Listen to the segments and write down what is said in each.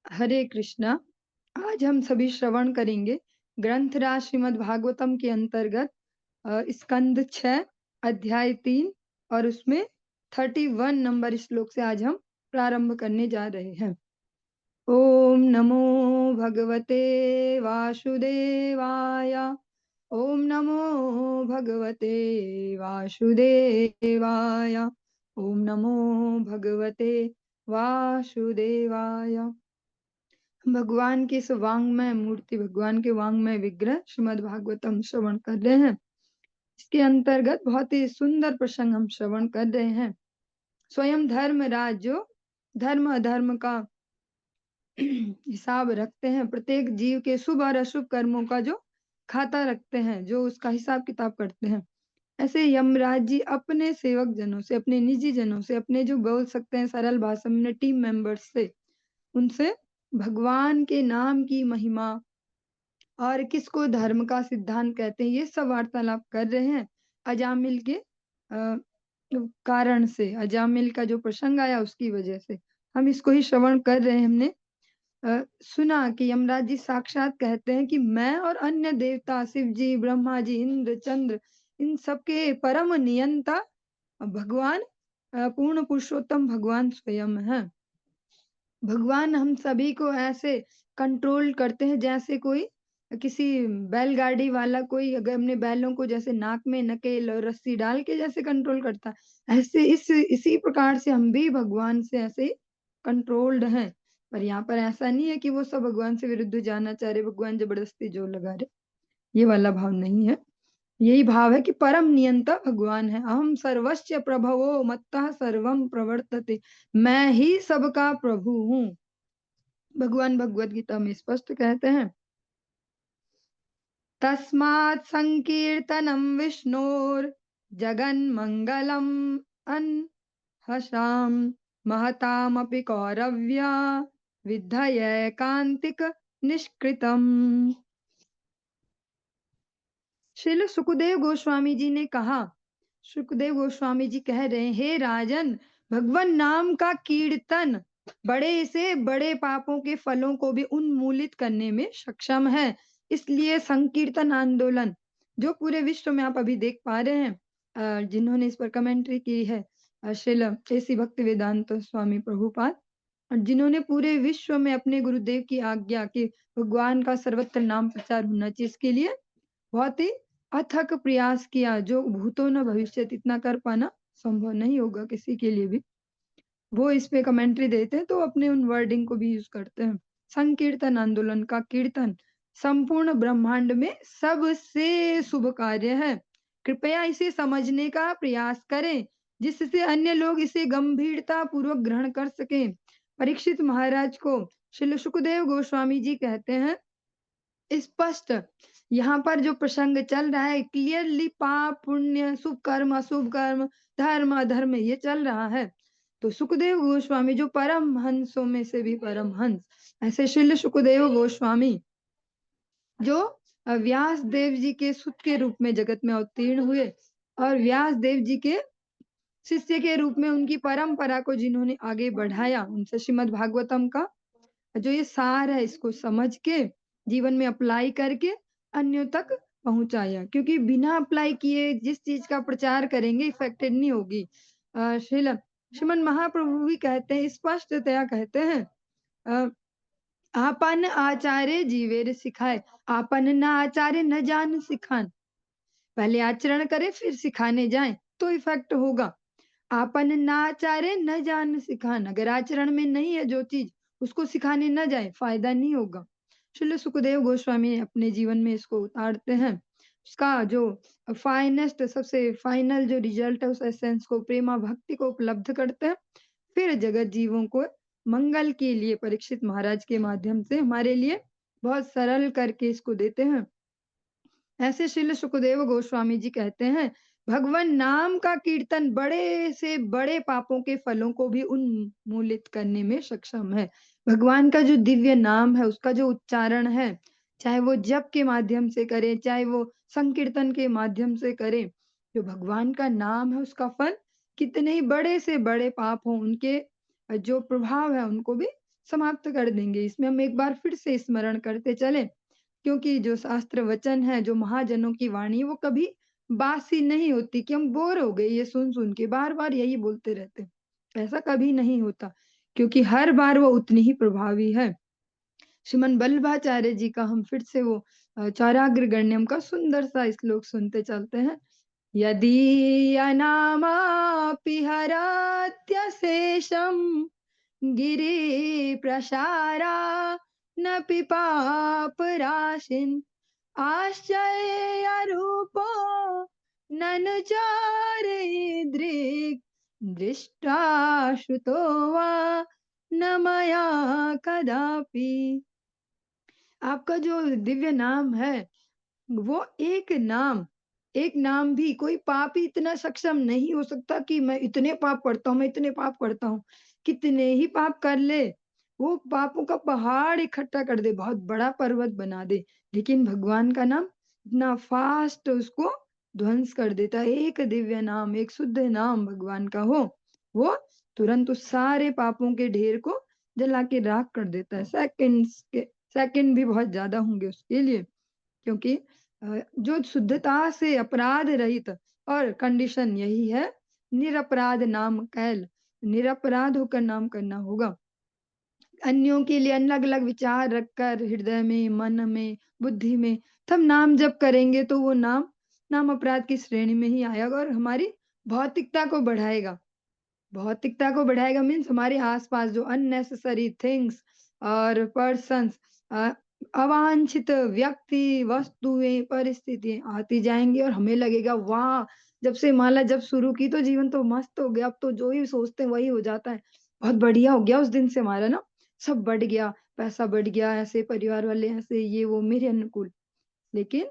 हरे कृष्णा। आज हम सभी श्रवण करेंगे ग्रंथराज श्रीमद् भागवतम के अंतर्गत स्कंद 6 अध्याय 3 और उसमें 31 नंबर श्लोक से आज हम प्रारंभ करने जा रहे हैं। ओम नमो भगवते वासुदेवाय। ओम नमो भगवते वासुदेवाय। ओम नमो भगवते वासुदेवाय। भगवान की इस वांग्मय मूर्ति, भगवान के वांग्मय विग्रह श्रीमद् भागवतम श्रवण कर रहे हैं। इसके अंतर्गत बहुत ही सुंदर प्रसंग हम श्रवण कर रहे हैं। स्वयं धर्मराज जो धर्म अधर्म का हिसाब रखते हैं, प्रत्येक जीव के शुभ और अशुभ कर्मों का जो खाता रखते हैं, जो उसका हिसाब किताब करते हैं, ऐसे यमराज जी अपने सेवक जनों से, अपने निजी जनों से, अपने जो बोल सकते हैं सरल भाषा में टीम मेंबर्स से, उनसे भगवान के नाम की महिमा और किसको धर्म का सिद्धांत कहते हैं, ये सब वार्तालाप कर रहे हैं। अजामिल के कारण से, अजामिल का जो प्रसंग आया उसकी वजह से हम इसको ही श्रवण कर रहे हैं। हमने सुना कि यमराज जी साक्षात कहते हैं कि मैं और अन्य देवता, शिव जी, ब्रह्मा जी, इंद्र, चंद्र, इन सबके परम नियंता भगवान पूर्ण पुरुषोत्तम भगवान स्वयं है। भगवान हम सभी को ऐसे कंट्रोल करते हैं जैसे कोई किसी बैलगाड़ी वाला, कोई अगर अपने बैलों को जैसे नाक में नकेल और रस्सी डाल के जैसे कंट्रोल करता है, ऐसे इसी प्रकार से हम भी भगवान से ऐसे कंट्रोल्ड हैं। पर यहाँ पर ऐसा नहीं है कि वो सब भगवान से विरुद्ध जाना चाह रहे, भगवान जबरदस्ती जोर लगा रहे, ये वाला भाव नहीं है। यही भाव है कि परम नियंता भगवान है। अहम सर्वस्य प्रभवो मत्तः सर्वम प्रवर्तते, मैं ही सबका प्रभु हूँ। भगवान भगवत गीता में स्पष्ट कहते हैं, तस्मात् संकीर्तनम विष्णोर जगन मंगलम अनहसाम महतामपि कौरव्या विद्धये कांतिक निष्कृतम। श्रील सुखदेव गोस्वामी जी ने कहा, सुखदेव गोस्वामी जी कह रहे हैं, हे राजन, भगवान नाम का कीर्तन बड़े से बड़े पापों के फलों को भी उन्मूलित करने में सक्षम है। इसलिए संकीर्तन आंदोलन जो पूरे विश्व में आप अभी देख पा रहे हैं, जिन्होंने इस पर कमेंट्री की है श्रील ऐसी भक्ति वेदांत स्वामी प्रभुपाद, और जिन्होंने पूरे विश्व में अपने गुरुदेव की आज्ञा कि भगवान का सर्वत्र नाम प्रचार होना चाहिए, इसके लिए बहुत ही अथक प्रयास किया, जो भूतो न भविष्यत, इतना कर पाना संभव नहीं होगा किसी के लिए भी। वो इस पे कमेंट्री देते हैं तो अपने उन वर्डिंग को भी यूज करते हैं। संकीर्तन आंदोलन का कीर्तन संपूर्ण ब्रह्मांड में सबसे शुभ कार्य है। कृपया इसे समझने का प्रयास करें जिससे अन्य लोग इसे गंभीरता पूर्वक ग्रहण कर सकें। परीक्षित महाराज को श्री सुखदेव गोस्वामी जी कहते हैं, स्पष्ट यहाँ पर जो प्रसंग चल रहा है क्लियरली, पाप पुण्य, शुभ कर्म अशुभ कर्म, धर्म अधर्म, ये चल रहा है। तो सुखदेव गोस्वामी जो परम हंसों में से भी परम हंस, ऐसे श्रील सुखदेव गोस्वामी जो व्यास देव जी के सुत के रूप में जगत में अवतीर्ण हुए और व्यास देव जी के शिष्य के रूप में उनकी परंपरा को जिन्होंने आगे बढ़ाया, उनसे श्रीमद् भागवतम का जो ये सार है, इसको समझ के जीवन में अप्लाई करके अन्यों तक पहुंचाया। क्योंकि बिना अप्लाई किए जिस चीज का प्रचार करेंगे इफेक्टेड नहीं होगी। श्रीमन महाप्रभु भी कहते हैं, स्पष्टतया कहते हैं, आपन आचार्य जीवेर सिखाए, आपन ना आचार्य न जान सिखान। पहले आचरण करें फिर सिखाने जाएं तो इफेक्ट होगा। आपन ना आचार्य न जान सिखान, अगर आचरण में नहीं है जो चीज, उसको सिखाने न जाए, फायदा नहीं होगा। श्रील सुखदेव गोस्वामी अपने जीवन में इसको उतारते हैं, उसका जो फाइनेस्ट, सबसे फाइनल जो रिजल्ट है, उस एसेंस को, प्रेमा भक्ति को उपलब्ध करते हैं। फिर जगत जीवों को मंगल के लिए परीक्षित महाराज के माध्यम से हमारे लिए बहुत सरल करके इसको देते हैं। ऐसे श्रील सुखदेव गोस्वामी जी कहते हैं, भगवान नाम का कीर्तन बड़े से बड़े पापों के फलों को भी उन्मूलित करने में सक्षम है। भगवान का जो दिव्य नाम है, उसका जो उच्चारण है, चाहे वो जप के माध्यम से करे, चाहे वो संकीर्तन के माध्यम से करे, जो भगवान का नाम है उसका फल कितने ही बड़े से बड़े पाप हो, उनके जो प्रभाव है उनको भी समाप्त कर देंगे। इसमें हम एक बार फिर से स्मरण करते चलें, क्योंकि जो शास्त्र वचन है, जो महाजनों की वाणी है, वो कभी बासी नहीं होती कि हम बोर हो गए ये सुन-सुन के, बार-बार यही बोलते रहते हैं। ऐसा कभी नहीं होता, क्योंकि हर बार वो उतनी ही प्रभावी है। श्रीमन बल्लभाचार्य जी का हम फिर से वो चौराग्र गण्यम का सुंदर सा श्लोक सुनते चलते हैं। यदीयनामापि हरत्यशेषम् गिरिप्रसारानपि पापराशिन् आश्चर्यरूपो ननु चारिदृक् दृष्ट्वा श्रुतो वा न मया कदापि। आपका जो दिव्य नाम है, वो एक नाम भी कोई पापी इतना सक्षम नहीं हो सकता कि मैं इतने पाप करता हूँ, मैं इतने पाप करता हूँ। कितने ही पाप कर ले, वो पापों का पहाड़ इकट्ठा कर दे, बहुत बड़ा पर्वत बना दे, लेकिन भगवान का नाम इतना फास्ट उसको ध्वंस कर देता है। एक दिव्य नाम, एक शुद्ध नाम भगवान का हो, वो तुरंत उस सारे पापों के ढेर को जला के राख कर देता है। सेकंड भी बहुत ज़्यादा होंगे उसके लिए, क्योंकि जो शुद्धता से अपराध रहित, और कंडीशन यही है, निरपराध नाम कैल, निरपराध होकर नाम करना होगा। अन्यों के लिए अलग-अलग विचार रखकर हृदय में, मन में, बुद्धि में, तब नाम जप करेंगे तो वो नाम अपराध की श्रेणी में ही आएगा और हमारी भौतिकता को बढ़ाएगा। भौतिकता को बढ़ाएगा मीन्स हमारे आस-पास जो अननेसेसरी थिंग्स और पर्सन्स, अ, अवांछित व्यक्ति, वस्तुएँ, परिस्थितियाँ आती जाएँगी और हमें लगेगा वाह! जब से माला जप शुरू की तो जीवन तो मस्त हो गया, अब तो जो ही सोचते हैं वही हो जाता है। बहुत बढ़िया हो गया उस दिन से हमारा ना, सब बढ़ गया, पैसा बढ़ गया, ऐसे परिवार वाले ऐसे ये वो मेरे अनुकूल। लेकिन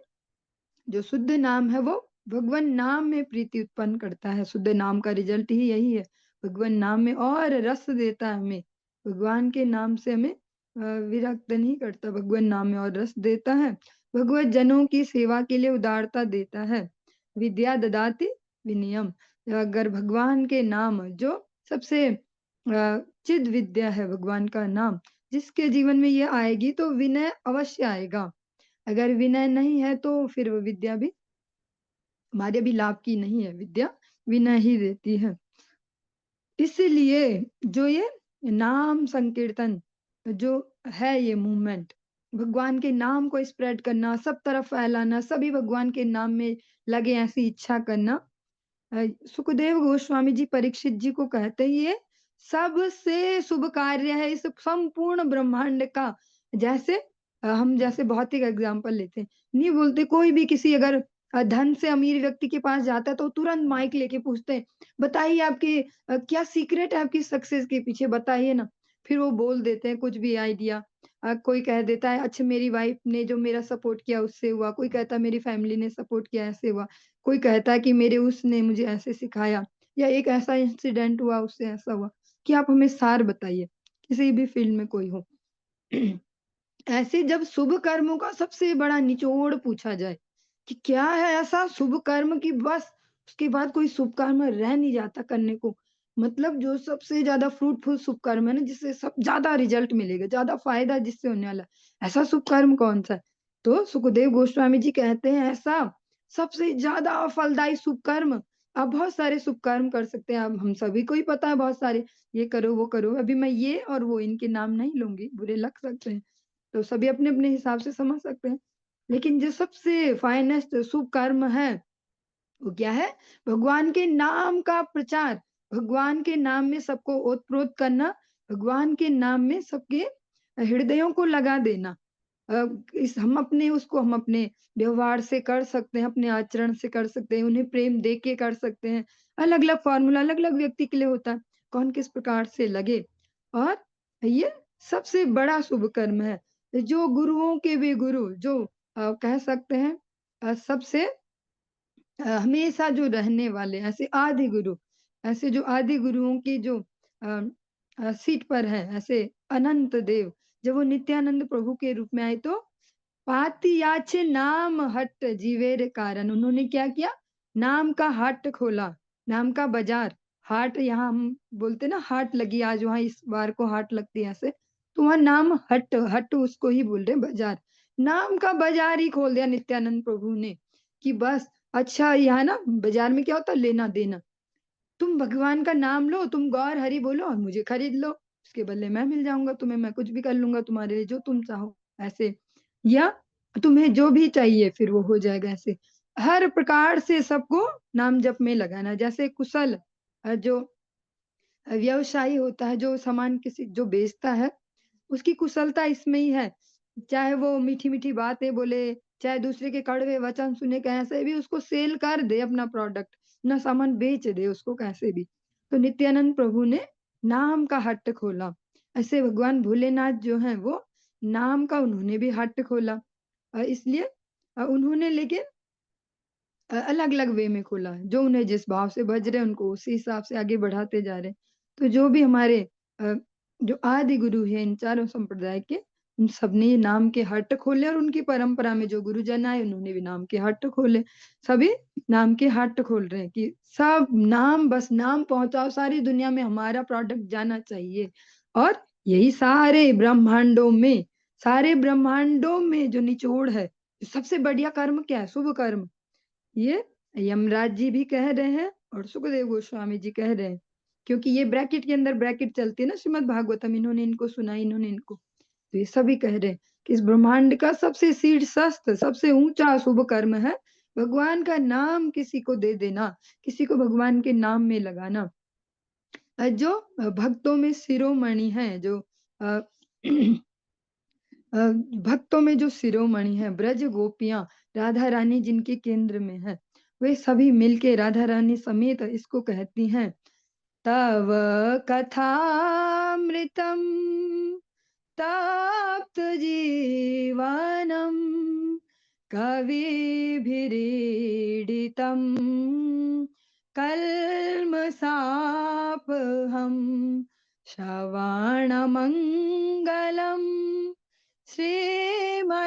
जो शुद्ध नाम है वो भगवन नाम में प्रीति उत्पन्न करता है। शुद्ध नाम का रिजल्ट ही यही है। भगवन नाम में और रस देता है हमें। भगवान के नाम से हमें विरक्त नहीं करता, भगवन नाम में और रस देता है। भगवत जनों की सेवा के लिए उदारता देता है। विद्या ददाति विनयम। अगर भगवान के नाम जो सबसे चिद विद्या है भगवान का नाम, जिसके जीवन में ये आएगी तो विनय अवश्य आएगा। अगर विनय नहीं है तो फिर वो विद्या भी हमारे भी लाभ की नहीं है, विद्या विनय ही देती है। इसीलिए जो ये नाम संकीर्तन जो है, ये मूवमेंट, भगवान के नाम को स्प्रेड करना, सब तरफ फैलाना, सभी भगवान के नाम में लगे ऐसी इच्छा करना। सुखदेव गोस्वामी जी परीक्षित जी को कहते हैं ये सबसे शुभ कार्य है इस संपूर्ण ब्रह्मांड का। जैसे हम जैसे भौतिक एग्जांपल लेते हैं, नहीं बोलते कोई भी किसी अगर धन से अमीर व्यक्ति के पास जाता है तो तुरंत माइक लेके पूछते हैं, बताइए आपकी क्या सीक्रेट है आपकी सक्सेस के पीछे, बताइए ना। फिर वो बोल देते हैं कुछ भी आइडिया। कोई कह देता है अच्छा मेरी वाइफ ने जो मेरा सपोर्ट किया उससे हुआ, कोई कहता है मेरी फैमिली ने सपोर्ट किया ऐसे हुआ, कोई कहता है कि मेरे उसने मुझे ऐसे सिखाया, या एक ऐसा इंसिडेंट हुआ उससे ऐसा हुआ, कि आप हमें सार बताइए, किसी भी फील्ड में कोई हो। ऐसे जब शुभ कर्मों का सबसे बड़ा निचोड़ पूछा जाए कि क्या है ऐसा शुभ कर्म कि बस उसके बाद कोई शुभ कर्म रह नहीं जाता करने को, मतलब जो सबसे ज्यादा फ्रूटफुल शुभ कर्म है ना, जिससे सब ज्यादा रिजल्ट मिलेगा, ज्यादा फायदा जिससे होने वाला है, ऐसा शुभ कर्म कौन सा है? तो सुखदेव गोस्वामी जी कहते हैं ऐसा सबसे ज्यादा फलदायी शुभ कर्म, आप बहुत सारे शुभ कर्म कर सकते हैं, अब हम सभी को ही पता है बहुत सारे, ये करो वो करो, अभी मैं ये और वो इनके नाम नहीं लूंगी, बुरे लग सकते हैं, तो सभी अपने-अपने हिसाब से समझ सकते हैं। लेकिन जो सबसे फाइनेस्ट शुभ कर्म है, वो क्या है? भगवान के नाम का प्रचार, भगवान के नाम में सबको ओत-प्रोत करना, भगवान के नाम में सबके हृदयों को लगा देना। अ, इस हम अपने व्यवहार से कर सकते हैं, अपने आचरण से कर सकते हैं, उन्हें प्रेम दे के कर सकते हैं। अलग-अलग फ़ॉर्मूला अलग-अलग व्यक्ति के लिए होता है, कौन किस प्रकार से लगे, और ये सबसे बड़ा शुभ कर्म है। जो गुरुओं के भी गुरु जो कह सकते हैं सबसे हमेशा जो रहने वाले ऐसे आदि गुरु, ऐसे जो आदि गुरुओं की जो सीट पर है, ऐसे अनंत देव, जब वो नित्यानंद प्रभु के रूप में आए तो पाती याचे नाम हट जीवेर कारण, उन्होंने क्या किया? नाम का हट खोला, नाम का बाजार, हाट यहाँ हम बोलते हैं ना हाट लगी आज, वहाँ इस बार को हाट लगती है ऐसे। तो वहाँ नाम हट, हट उसको ही बोल रहे हैं बाजार। नाम का बाजार ही खोल दिया नित्यानंद प्रभु ने कि बस अच्छा यहाँ ना बाजार में क्या होता है लेना देना। तुम भगवान का नाम लो, तुम गौर हरि बोलो और मुझे खरीद लो, उसके बदले मैं मिल जाऊंगा तुम्हें, मैं कुछ भी कर लूंगा तुम्हारे लिए जो तुम चाहो ऐसे। या तुम्हें जो भी चाहिए फिर वो हो जाएगा ऐसे। हर प्रकार से सबको नाम जप में लगाना। जैसे कुशल जो व्यवसायी होता है, जो सामान किसी जो बेचता है, उसकी कुशलता इसमें ही है। चाहे वो मीठी मीठी बातें बोले, चाहे दूसरे के कड़वे वचन सुने, कैसे भी उसको सेल कर दे अपना प्रोडक्ट, ना सामान बेच दे उसको कैसे भी। तो नित्यानंद प्रभु ने नाम का हट खोला। ऐसे भगवान भोलेनाथ जो हैं वो नाम का उन्होंने भी हट खोला। इसलिए उन्होंने लेकिन अलग अलग वे में खोला है। जो उन्हें जिस भाव से भज रहे हैं उनको उसी हिसाब से आगे बढ़ाते जा रहे हैं। तो जो भी हमारे अ, जो आदि गुरु हैं इन चारों संप्रदाय के, उन सबने ये नाम के हट खोले और उनकी परंपरा में जो गुरुजन आए उन्होंने भी नाम के हट खोले। सभी नाम के हट खोल रहे हैं कि सब नाम, बस नाम पहुंचाओ, सारी दुनिया में हमारा प्रोडक्ट जाना चाहिए। और यही सारे ब्रह्मांडों में जो निचोड़ है, सबसे बढ़िया कर्म क्या है? शुभ कर्म। ये यमराज जी भी कह रहे हैं और सुखदेव गोस्वामी जी कह रहे हैं, क्योंकि ये ब्रैकेट के अंदर ब्रैकेट चलती है ना श्रीमद् भागवतम, इन्होंने इनको सुना, इन्होंने इनको। तो ये सभी कह रहे हैं कि इस ब्रह्मांड का सबसे शीर्षस्थ, सबसे ऊंचा शुभ कर्म है भगवान का नाम किसी को दे देना, किसी को भगवान के नाम में लगाना। जो भक्तों में शिरोमणि है, जो अ, भक्तों में जो शिरोमणि है, ब्रज गोपियां, राधा रानी जिनके केंद्र में है, वे सभी मिलके राधा रानी समेत इसको कहती हैं, तव कथामृतम तप्त जीवनम कविभिरीडितम कल्मषापहम श्रवणमंगलम श्रीमदाततं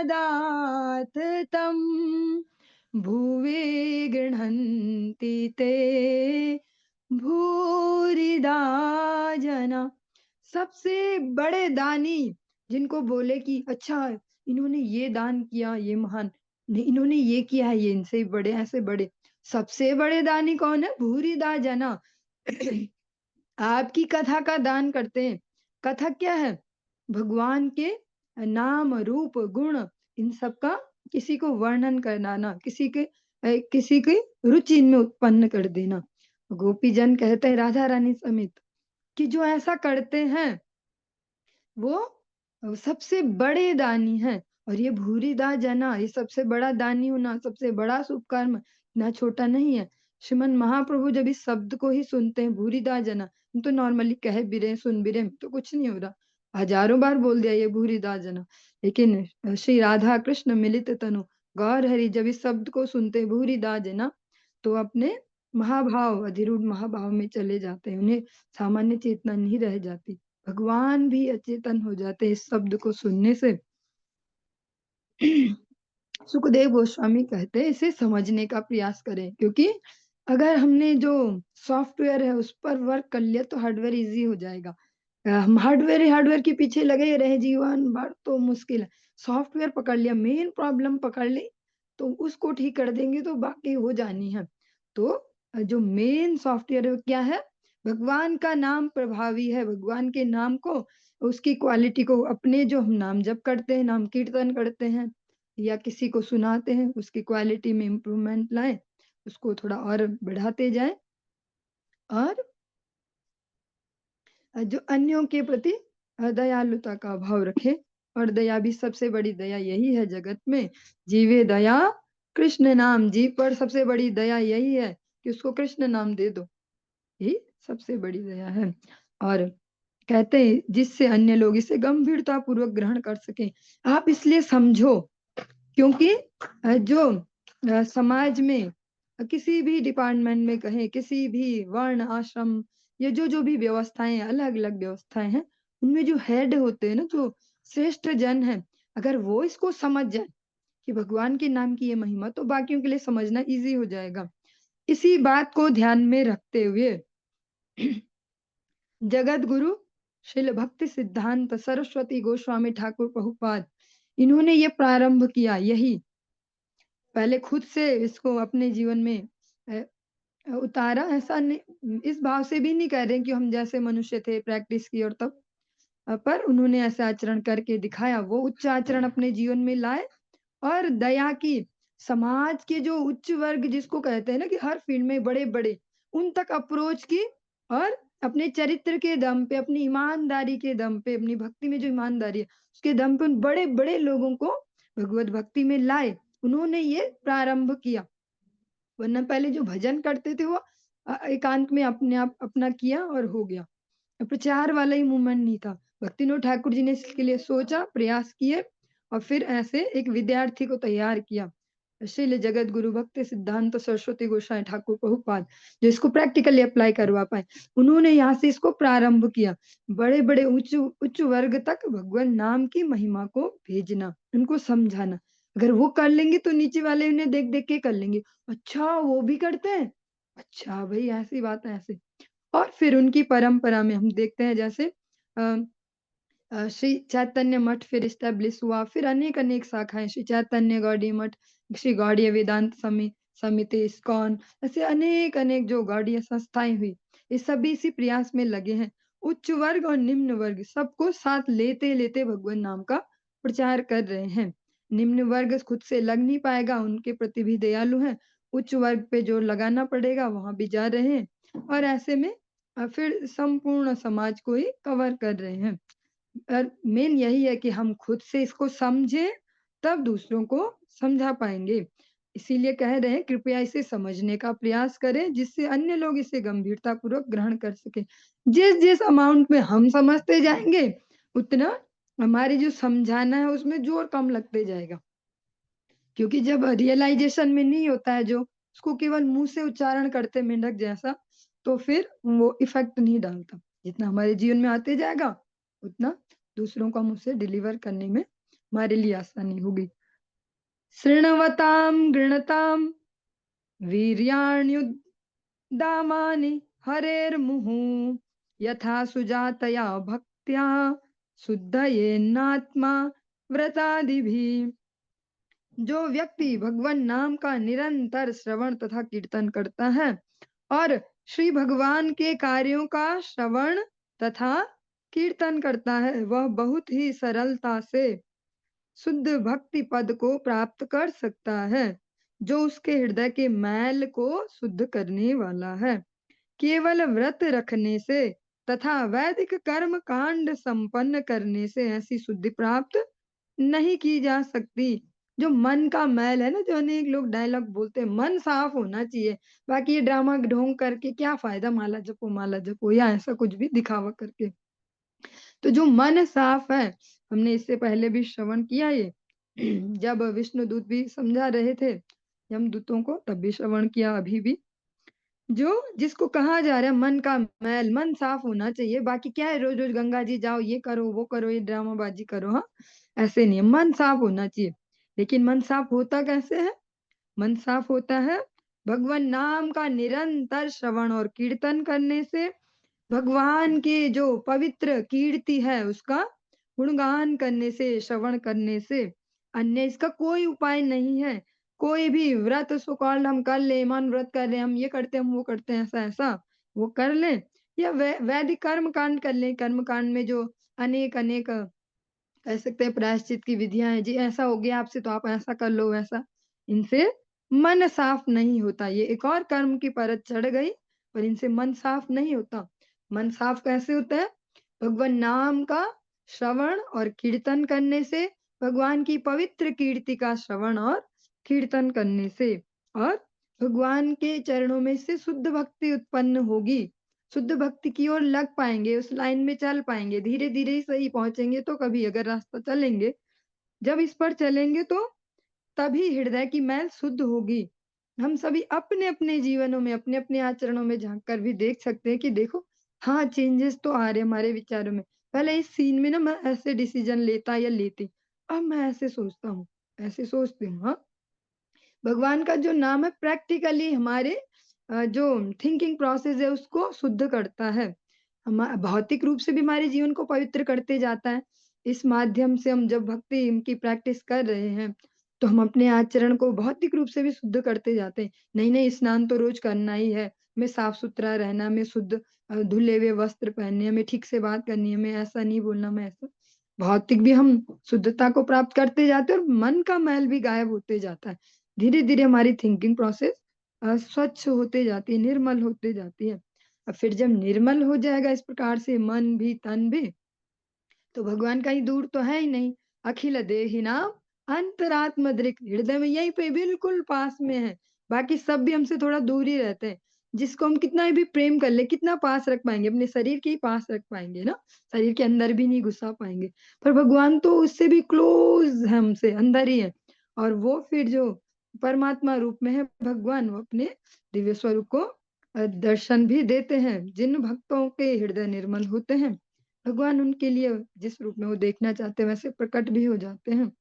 भुवि गृह्णन्ति ते भूरिदा जना। सबसे बड़े दानी जिनको बोले कि अच्छा इन्होंने ये दान किया, ये महान, नहीं इन्होंने ये किया है, ये इनसे बड़े, ऐसे बड़े। सबसे बड़े दानी कौन है? भूरिदा जना। आपकी कथा का दान करते हैं। कथा क्या है? भगवान के नाम रूप गुण इन सब का किसी को वर्णन कराना, किसी की रुचि इनमें उत्पन्न कर देना। गोपी जन कहते हैं राधा रानी समेत कि जो ऐसा करते हैं वो सबसे बड़े दानी हैं। और ये भूरिदा जना, ये सबसे बड़ा दानी होना, सबसे बड़ा शुभ कर्म ना, छोटा नहीं है। श्रीमन महाप्रभु जब इस शब्द को ही सुनते हैं भूरिदा जना, हम तो नॉर्मली कह भी रहे, सुन भी रहे, तो कुछ नहीं हो रहा, हजारों बार बोल दिया ये भूरिदा जना। लेकिन श्री राधा कृष्ण मिलित तनु गौर हरि जब इस शब्द को सुनते हैं भूरिदा जना, तो अपने महाभाव, अधिरूढ़ महाभाव में चले जाते हैं, उन्हें सामान्य चेतना नहीं रह जाती। भगवान भी अचेतन हो जाते हैं इस शब्द को सुनने से। सुखदेव गोस्वामी कहते हैं इसे समझने का प्रयास करें, क्योंकि अगर हमने जो सॉफ्टवेयर है उस पर वर्क कर लिया तो हार्डवेयर इजी हो जाएगा। हम हार्डवेयर के पीछे लगे रहे जीवन भर तो मुश्किल है। सॉफ्टवेयर पकड़ लिया, मेन प्रॉब्लम पकड़ ली, तो उसको ठीक कर देंगे तो बाकी हो जानी है। तो जो मेन सॉफ्टवेयर है वो क्या है? भगवान का नाम प्रभावी है। भगवान के नाम को, उसकी क्वालिटी को, अपने जो हम नाम जप करते हैं, नाम कीर्तन करते हैं या किसी को सुनाते हैं, उसकी क्वालिटी में इम्प्रूवमेंट लाएं, उसको थोड़ा और बढ़ाते जाएं, और जो अन्यों के प्रति दयालुता का भाव रखे। और दया भी, सबसे बड़ी दया यही है जगत में, जीवे दया कृष्ण नाम। जीव पर सबसे बड़ी दया यही है कि उसको कृष्ण नाम दे दो, यही सबसे बड़ी दया है। और कहते हैं जिससे अन्य लोग इसे गंभीरता पूर्वक ग्रहण कर सकें। आप इसलिए समझो, क्योंकि जो समाज में किसी भी डिपार्टमेंट में कहें, किसी भी वर्ण आश्रम, ये जो जो भी व्यवस्थाएं, अलग अलग व्यवस्थाएं हैं, उनमें जो हेड होते हैं ना, जो श्रेष्ठ जन है, अगर वो इसको समझ जाए कि भगवान के नाम की ये महिमा, तो बाकियों के लिए समझना इजी हो जाएगा। इसी बात को ध्यान में रखते हुए जगत गुरु श्रील भक्ति सिद्धांत सरस्वती गोस्वामी ठाकुर प्रभुपाद, इन्होंने ये प्रारंभ किया, यही पहले खुद से इसको अपने जीवन में उतारा। ऐसा नहीं, इस भाव से भी नहीं कह रहे कि हम जैसे मनुष्य थे प्रैक्टिस की और तब पर उन्होंने ऐसे आचरण करके दिखाया, वो उच्च आचरण अपने जीवन में लाए और दया की। समाज के जो उच्च वर्ग जिसको कहते हैं ना कि हर फील्ड में बड़े-बड़े, उन तक अप्रोच की और अपने चरित्र के दम पे, अपनी ईमानदारी के दम पे, अपनी भक्ति में जो ईमानदारी है, उसके दम पे उन बड़े-बड़े लोगों को भगवत भक्ति में लाए। उन्होंने ये प्रारंभ किया। वरना पहले जो भजन करते थे वो एकांत में अपने आप अपना किया और हो गया। प्रचार वाला ही मूवमेंट नहीं था। भक्तिविनोद ठाकुर जी ने इसके लिए सोचा, प्रयास किए और फिर ऐसे एक विद्यार्थी को तैयार किया। श्रील जगत गुरु भक्ति सिद्धांत सरस्वती गोसाई ठाकुर प्रभुपाद, जो इसको प्रैक्टिकली अप्लाई करवा पाए। उन्होंने यहाँ से इसको प्रारंभ किया। बड़े-बड़े उच्च उच्च वर्ग तक भगवान नाम की महिमा को भेजना, उनको समझाना। अगर वो कर लेंगे तो नीचे वाले उन्हें देख-देख के कर लेंगे। अच्छा वो भी करते हैं? अच्छा भई ऐसी बात है ऐसे। और फिर उनकी परंपरा में हम देखते हैं जैसे अ श्री चैतन्य मठ फिर इस्टेब्लिश हुआ, फिर अनेक-अनेक शाखाएँ श्री चैतन्य गौड़ीय मठ, श्री गौड़ीय वेदांत समिति, इस्कॉन, ऐसे अनेक-अनेक जो गौड़ीय संस्थाएँ हुई, ये सभी इसी प्रयास में लगे हैं। उच्च वर्ग और निम्न वर्ग सबको साथ लेते-लेते भगवान नाम का प्रचार कर रहे हैं। निम्न वर्ग खुद से लग नहीं पाएगा, उनके प्रति भी दयालु हैं। उच्च वर्ग पे जोर लगाना पड़ेगा, वहाँ भी जा रहे हैं और ऐसे में फिर संपूर्ण समाज को ही कवर कर रहे हैं। मेन यही है कि हम खुद से इसको समझें, तब दूसरों को समझा पाएँगे। इसीलिए कह रहे हैं कृपया इसे समझने का प्रयास करें, जिससे अन्य लोग इसे गंभीरतापूर्वक ग्रहण कर सकें। जिस-जिस अमाउंट में हम समझते जाएँगे, उतना हमारे जो समझाना है उसमें ज़ोर कम लगते जाएगा। क्योंकि जब रियलाइज़ेशन में नहीं होता है जो, उसको केवल मुँह से उच्चारण करते मेंढक जैसा, तो फिर वो इफ़ेक्ट नहीं डालता। जितना हमारे जीवन में आते जाएगा, उतना दूसरों को हम उसे डिलीवर करने में हमारे लिए आसानी होगी। शृण्वतां गृणतां वीर्याण्युद्दामानि हरेर्मुहुः यथा सुजातया भक्त्या शुद्धयेन्नात्मा व्रतादिभिः। जो व्यक्ति भगवान नाम का निरंतर श्रवण तथा कीर्तन करता है और श्री भगवान के कार्यों का श्रवण तथा कीर्तन करता है, वह बहुत ही सरलता से शुद्ध भक्ति पद को प्राप्त कर सकता है, जो उसके हृदय के मैल को शुद्ध करने वाला है। केवल व्रत रखने से तथा वैदिक कर्म कांड संपन्न करने से ऐसी शुद्धि प्राप्त नहीं की जा सकती। जो मन का मैल है ना, जो अनेक लोग डायलॉग बोलते हैं, मन साफ होना चाहिए। बाकी ये ड्रामा ढोंग करके क्या फ़ायदा, माला जपो या ऐसा कुछ भी दिखावा करके। तो जो मन साफ है, हमने इससे पहले भी श्रवण किया ये, जब विष्णुदूत भी समझा रहे थे यमदूतों को, तब भी श्रवण किया, अभी भी। जो जिसको कहा जा रहा है मन का मैल, मन साफ होना चाहिए। बाकी क्या है रोज़-रोज़ गंगा जी जाओ, ये करो, वो करो, ये ड्रामाबाज़ी करो, हाँ? ऐसे नहीं है, मन साफ होना चाहिए। लेकिन मन साफ होता कैसे है? मन साफ होता है भगवान नाम का निरंतर श्रवण और कीर्तन करने से, भगवान के जो पवित्र कीर्ति है उसका गुणगान करने से, श्रवण करने से। अन्य इसका कोई उपाय नहीं है। कोई भी व्रत सो कॉल्ड हम कर लें, मन व्रत कर रहे हैं, हम ये करते हैं, हम वो करते हैं, ऐसा-ऐसा वो कर लें या वैदिक कर्म कांड कर लें। कर्म कांड में जो अनेक-अनेक कह सकते हैं प्रायश्चित की विधियाँ हैं, जी ऐसा हो गया आपसे तो आप ऐसा कर लो वैसा। इनसे मन साफ नहीं होता, ये एक और कर्म की परत चढ़ गई, पर इनसे मन साफ नहीं होता। मन साफ कैसे होता है? भगवान नाम का श्रवण और कीर्तन करने से, भगवान की पवित्र कीर्ति का श्रवण और कीर्तन करने से और भगवान के चरणों में से शुद्ध भक्ति उत्पन्न होगी। शुद्ध भक्ति की ओर लग पाएँगे, उस लाइन में चल पाएँगे, धीरे-धीरे ही सही पहुँचेंगे तो कभी अगर रास्ता चलेंगे। जब इस पर चलेंगे तो तभी हृदय की मैल शुद्ध होगी। हम सभी अपने-अपने जीवनों में, अपने-अपने आचरणों में झाँक कर भी देख सकते हैं कि देखो, हाँ, चेंजेस तो आ रहे हैं हमारे विचारों में। पहले इस सीन में ना मैं ऐसे डिसीज़न लेता या लेती, अब मैं ऐसे सोचता हूँ, ऐसे सोचती हूँ, हाँ। भगवान का जो नाम है प्रैक्टिकली हमारे जो थिंकिंग प्रोसेस है उसको शुद्ध करता है। भौतिक रूप से भी हमारे जीवन को पवित्र करते जाता है। इस माध्यम से हम जब भक्ति की प्रैक्टिस कर रहे हैं, तो हम अपने आचरण को भौतिक रूप से भी शुद्ध करते जाते हैं। नहीं, स्नान तो रोज करना ही है, हमें साफ-सुथरा रहना, हमें शुद्ध धुले हुए वस्त्र पहनने, हमें ठीक से बात करनी है, हमें ऐसा नहीं बोलना, हमें ऐसा भौतिक भी हम शुद्धता को प्राप्त करते जाते हैं और मन का मैल भी गायब होते जाता है। धीरे-धीरे हमारी थिंकिंग प्रोसेस स्वच्छ होते जाती है, निर्मल होते जाती है। फिर जब निर्मल हो जाएगा इस प्रकार से मन भी, तन भी, तो भगवान कहीं दूर तो है ही नहीं। अखिल देहि नाम अंतरात्म दृक्, हृदय में यहीं पे बिल्कुल पास में है। बाकी सब भी हमसे थोड़ा दूर ही रहते हैं। जिसको हम कितना भी प्रेम कर ले, कितना पास रख पाएँगे? अपने शरीर के ही पास रख पाएँगे ना, शरीर के अंदर भी नहीं घुसा पाएँगे। पर भगवान तो उससे भी क्लोज़ है हमसे, अंदर ही है। और वो फिर जो परमात्मा रूप में है भगवान, वो अपने दिव्य स्वरूप को दर्शन भी देते हैं। जिन भक्तों के हृदय निर्मल होते हैं, भगवान उनके लिए जिस रूप में वो देखना चाहते हैं वैसे प्रकट भी हो जाते हैं।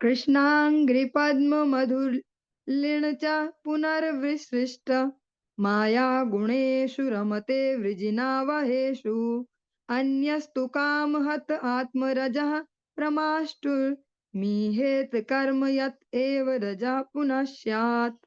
कृष्णांग्रि पद्म मधुलिन च पुनर्विसृष्ट माया गुणेषु रमते वृजिनावहेषु अन्यस्तु कामहत आत्मरजः प्रमाष्टुर्मीहेत कर्म यत् एव रजः पुनः स्यात्।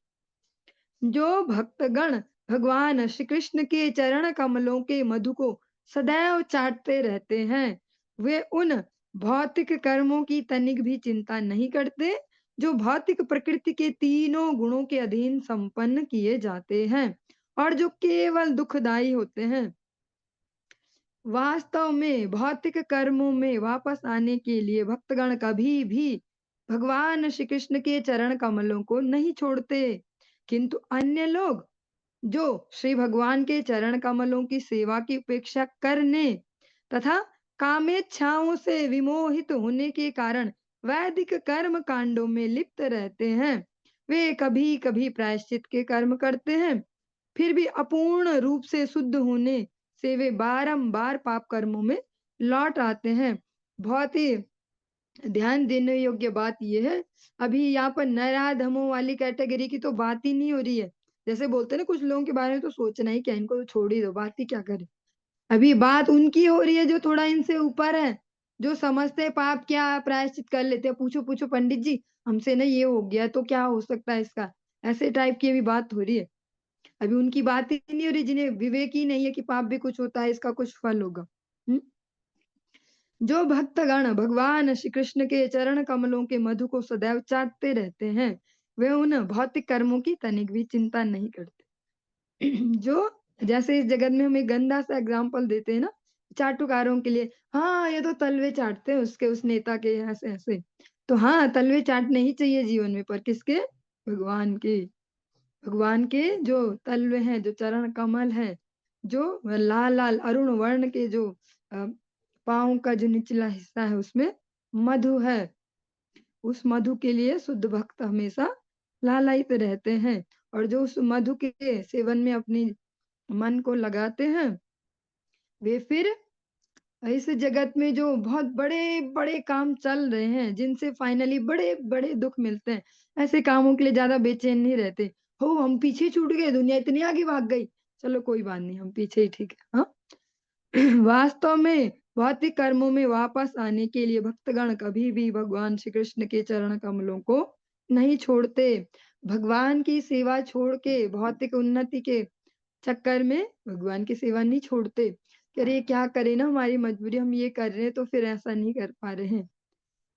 जो भक्तगण भगवान श्री कृष्ण के चरण कमलों के मधु को सदैव चाटते रहते हैं, वे उन भौतिक कर्मों की तनिक भी चिंता नहीं करते, जो भौतिक प्रकृति के तीनों गुणों के अधीन संपन्न किए जाते हैं और जो केवल दुखदाई होते हैं। वास्तव में भौतिक कर्मों में वापस आने के लिए भक्तगण कभी भी भगवान श्री कृष्ण के चरण कमलों को नहीं छोड़ते, किंतु अन्य लोग जो श्री भगवान के चरण कमलों की सेवा की उपेक्षा करने तथा कामेच्छाओं से विमोहित होने के कारण वैदिक कर्म कांडों में लिप्त रहते हैं, वे कभी कभी प्रायश्चित के कर्म करते हैं, फिर भी अपूर्ण रूप से शुद्ध होने से वे बारंबार पाप कर्मों में लौट आते हैं। बहुत ही ध्यान देने योग्य बात ये है, अभी यहाँ पर नराधमों वाली कैटेगरी की तो बात ही नहीं हो रही है। जैसे बोलते हैं ना कुछ लोगों के बारे में तो सोचना ही क्या है, इनको तो छोड़ ही दो, बात ही क्या करें। अभी बात उनकी हो रही है जो थोड़ा इनसे ऊपर है, जो समझते हैं पाप क्या प्रायश्चित कर लेते हैं। पूछो-पूछो पंडित जी, हमसे ना ये हो गया तो क्या हो सकता है इसका? ऐसे टाइप की अभी बात हो रही है। अभी उनकी बात ही नहीं हो रही जिन्हें विवेक ही नहीं है कि पाप भी कुछ होता है, इसका कुछ फल होगा। हुँ? जो भक्तगण भगवान श्री कृष्ण के चरण कमलों के मधु को सदैव चाटते रहते हैं, वे उन भौतिक कर्मों की तनिक भी चिंता नहीं करते। जो जैसे इस जगत में हम एक गंदा सा एग्जाम्पल देते हैं ना चाटुकारों के लिए, हाँ ये तो तलवे चाटते हैं उसके उस नेता के ऐसे ऐसे। तो हाँ तलवे चाटने ही चाहिए जीवन में, पर किसके? भगवान के। भगवान के जो तल्व हैं, जो चरण कमल हैं, जो लाल लाल अरुण वर्ण के जो अ, पाँव का जो निचला हिस्सा है उसमें मधु है, उस मधु के लिए शुद्ध भक्त हमेशा लालायित रहते हैं। और जो उस मधु के सेवन में अपनी मन को लगाते हैं, वे फिर इस जगत में जो बहुत बड़े-बड़े काम चल रहे हैं, जिनसे फाइनली बड़े-बड़े दुःख मिलते हैं, ऐसे कामों के लिए ज़्यादा बेचैन नहीं रहते। हो हम पीछे छूट गए, दुनिया इतनी आगे भाग गई, चलो कोई बात नहीं, हम पीछे ही ठीक है। हाँ? वास्तव में भौतिक कर्मों में वापस आने के लिए भक्तगण कभी भी भगवान श्री कृष्ण के चरण कमलों को नहीं छोड़ते। भगवान की सेवा छोड़ के भौतिक उन्नति के चक्कर में भगवान की सेवा नहीं छोड़ते कि अरे क्या करें ना, हमारी मजबूरी, हम ये कर रहे हैं तो फिर ऐसा नहीं कर पा रहे हैं।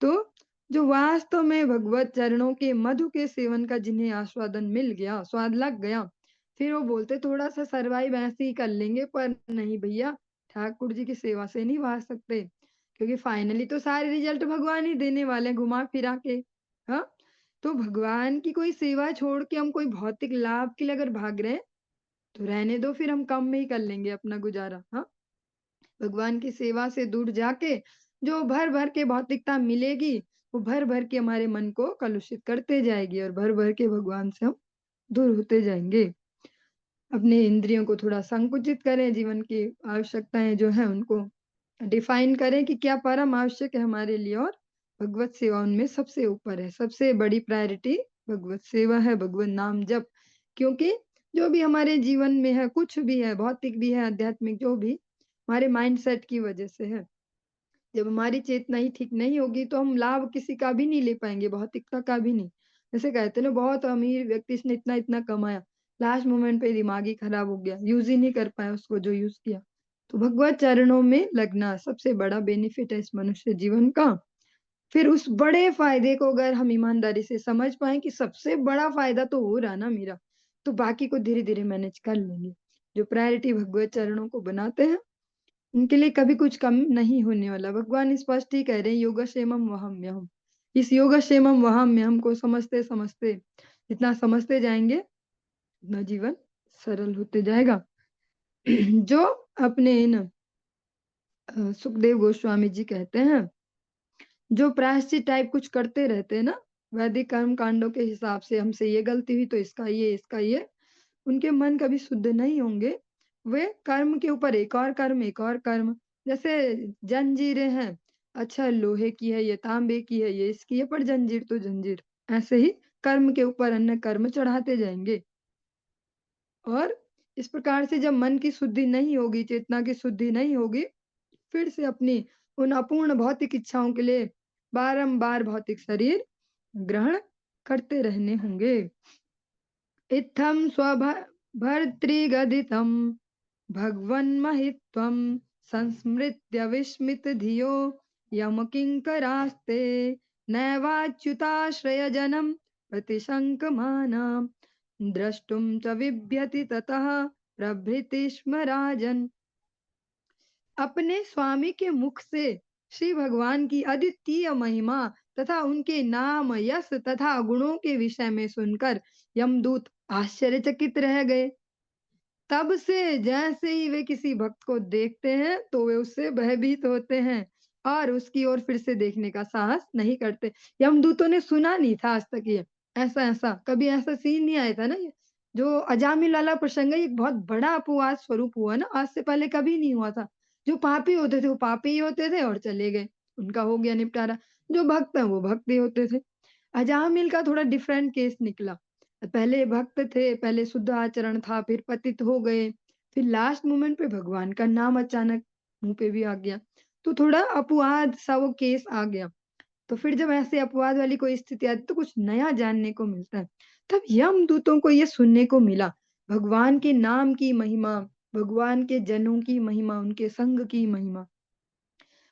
तो जो वास्तव में भगवत चरणों के मधु के सेवन का जिन्हें आस्वादन मिल गया, स्वाद लग गया, फिर वो बोलते थोड़ा सा सरवाइव ऐसे ही कर लेंगे, पर नहीं भैया, ठाकुर जी की सेवा से नहीं भाग सकते, क्योंकि फाइनली तो सारे रिजल्ट भगवान ही देने वाले हैं घुमा फिरा के। हाँ, तो भगवान की कोई सेवा छोड़ के हम कोई भौतिक लाभ के लिए अगर भाग रहे हैं, तो रहने दो, फिर हम कम में ही कर लेंगे अपना गुजारा। हाँ, भगवान की सेवा से दूर जाके जो भर-भर के भौतिकता मिलेगी, वो भर-भर के हमारे मन को कलुषित करते जाएगी और भर-भर के भगवान से हम दूर होते जाएँगे। अपने इंद्रियों को थोड़ा संकुचित करें, जीवन की आवश्यकताएँ जो हैं उनको डिफाइन करें कि क्या परम आवश्यक है हमारे लिए, और भगवत सेवा उनमें सबसे ऊपर है। सबसे बड़ी प्रायोरिटी भगवत सेवा है, भगवत नाम जप। क्योंकि जो भी हमारे जीवन में है, कुछ भी है, भौतिक भी है, आध्यात्मिक जो भी, हमारे माइंडसेट की वजह से है। जब हमारी चेतना ही ठीक नहीं होगी तो हम लाभ किसी का भी नहीं ले पाएँगे, भौतिकता का भी नहीं। जैसे कहते हैं ना बहुत अमीर व्यक्ति इसने इतना-इतना कमाया, लास्ट मोमेंट पे दिमाग ही खराब हो गया, यूज़ ही नहीं कर पाया उसको जो यूज़ किया। तो भगवत चरणों में लगना सबसे बड़ा बेनिफिट है इस मनुष्य जीवन का। फिर उस बड़े फ़ायदे को अगर हम ईमानदारी से समझ पाएँ कि सबसे बड़ा फ़ायदा तो हो रहा ना मेरा, तो बाकी को धीरे-धीरे मैनेज कर लेंगे। जो प्रायोरिटी भगवत चरणों को बनाते हैं उनके लिए कभी कुछ कम नहीं होने वाला। भगवान स्पष्ट ही कह रहे हैं योगक्षेमं वहाम्यहम्। इस योगक्षेमं वहाम्यहम् को समझते-समझते जितना समझते जाएँगे, उतना जीवन सरल होते जाएगा। जो अपने इन सुखदेव गोस्वामी जी कहते हैं, जो प्रायश्चित टाइप कुछ करते रहते हैं ना, वैदिक कर्म कांडों के हिसाब से हमसे ये गलती हुई तो इसका ये, उनके मन कभी शुद्ध नहीं होंगे। वे कर्म के ऊपर एक और कर्म, एक और कर्म, जैसे जंजीरें हैं, अच्छा लोहे की है, ये तांबे की है, ये इसकी है, पर जंजीर तो जंजीर। ऐसे ही कर्म के ऊपर अन्य कर्म चढ़ाते जाएँगे और इस प्रकार से जब मन की शुद्धि नहीं होगी, चेतना की शुद्धि नहीं होगी, फिर से अपनी उन अपूर्ण भौतिक इच्छाओं के लिए बारंबार भौतिक शरीर ग्रहण करते रहने होंगे। इत्थं भर्तृगदितं भगवन्महित्वं संस्मृत्य विस्मितधियो यमकिङ्करास्ते नैवाच्युताश्रयजनं प्रतिशङ्कमाना द्रष्टुं च बिभ्यति ततः प्रभृति स्म राजन्। अपने स्वामी के मुख से श्री भगवान की अद्वितीय महिमा तथा उनके नाम, यश तथा गुणों के विषय में सुनकर यमदूत आश्चर्यचकित रह गए। तब से जैसे ही वे किसी भक्त को देखते हैं, तो वे उससे भयभीत होते हैं और उसकी ओर फिर से देखने का साहस नहीं करते। यमदूतों ने सुना नहीं था आज तक ये, ऐसा-ऐसा, कभी ऐसा सीन नहीं आया था ना ये। जो अजामिल वाला प्रसंग है, ये एक बहुत बड़ा अपवाद स्वरूप हुआ ना, आज से पहले कभी नहीं हुआ था। जो पापी होते थे, वो पापी ही होते थे और चले गए, उनका हो गया निपटारा। जो भक्त हैं, वो भक्त ही होते थे। अजामिल का थोड़ा डिफरेंट केस निकला। पहले भक्त थे, पहले शुद्ध आचरण था, फिर पतित हो गए, फिर लास्ट मोमेंट पे भगवान का नाम अचानक मुँह पे भी आ गया। तो थोड़ा अपवाद सा वो केस आ गया। तो फिर जब ऐसे अपवाद वाली कोई स्थिति आती है, तो कुछ नया जानने को मिलता है। तब यमदूतों को ये सुनने को मिला, भगवान के नाम की महिमा, भगवान के जनों की महिमा, उनके संग की महिमा।